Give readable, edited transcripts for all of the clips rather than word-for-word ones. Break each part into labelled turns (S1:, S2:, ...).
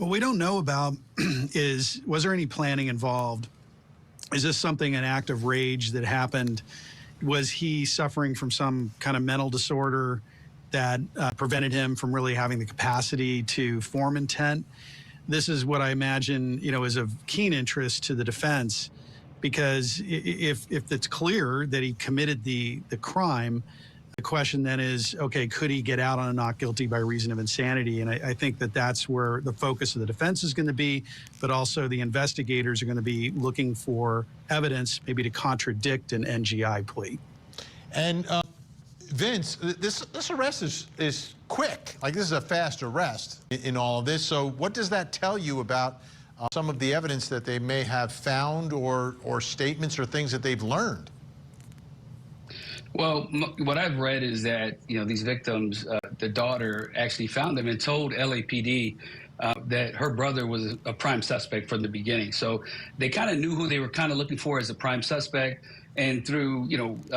S1: What we don't know about is, was there any planning involved? Is this something, an act of rage that happened? Was he suffering from some kind of mental disorder that prevented him from really having the capacity to form intent? This is what I imagine, is of keen interest to the defense, because if it's clear that he committed the crime, the question then is, okay, could he get out on a not guilty by reason of insanity? And I think that that's where the focus of the defense is going to be, but also the investigators are going to be looking for evidence maybe to contradict an NGI plea.
S2: And Vince, this arrest is quick. Like, this is a fast arrest in all of this. So what does that tell you about some of the evidence that they may have found, or statements or things that they've learned?
S3: Well, what I've read is that, these victims, the daughter actually found them and told LAPD that her brother was a prime suspect from the beginning. So they kind of knew who they were kind of looking for as a prime suspect. And through,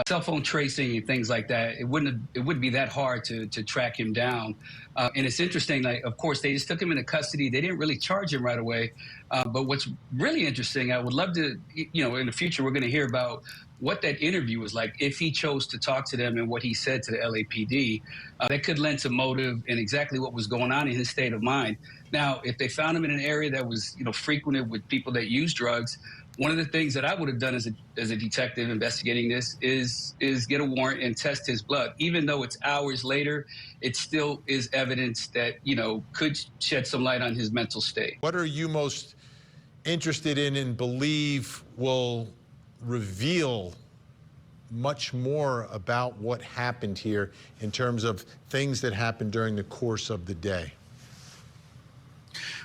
S3: cell phone tracing and things like that, it wouldn't be that hard to track him down. And it's interesting, like, of course, they just took him into custody. They didn't really charge him right away. But what's really interesting, I would love to, in the future, we're going to hear about what that interview was like, if he chose to talk to them and what he said to the LAPD. That could lend to motive and exactly what was going on in his state of mind. Now, if they found him in an area that was, frequented with people that use drugs, one of the things that I would have done as a detective investigating this is get a warrant and test his blood. Even though it's hours later, it still is evidence that, could shed some light on his mental state.
S2: What are you most interested in and believe will reveal much more about what happened here in terms of things that happened during the course of the day?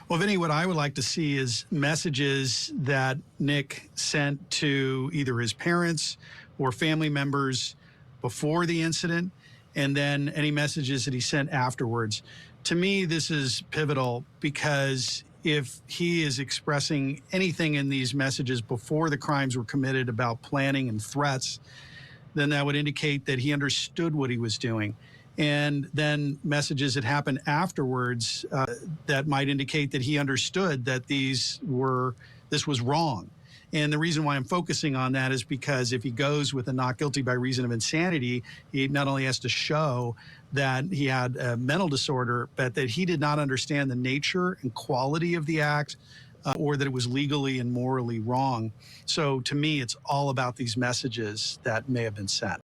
S1: Well, Vinny, what I would like to see is messages that Nick sent to either his parents or family members before the incident, and then any messages that he sent afterwards. To me, this is pivotal, because if he is expressing anything in these messages before the crimes were committed about planning and threats, then that would indicate that he understood what he was doing. And then messages that happened afterwards that might indicate that he understood that this was wrong. And the reason why I'm focusing on that is because if he goes with a not guilty by reason of insanity, he not only has to show that he had a mental disorder, but that he did not understand the nature and quality of the act, or that it was legally and morally wrong. So to me, it's all about these messages that may have been sent.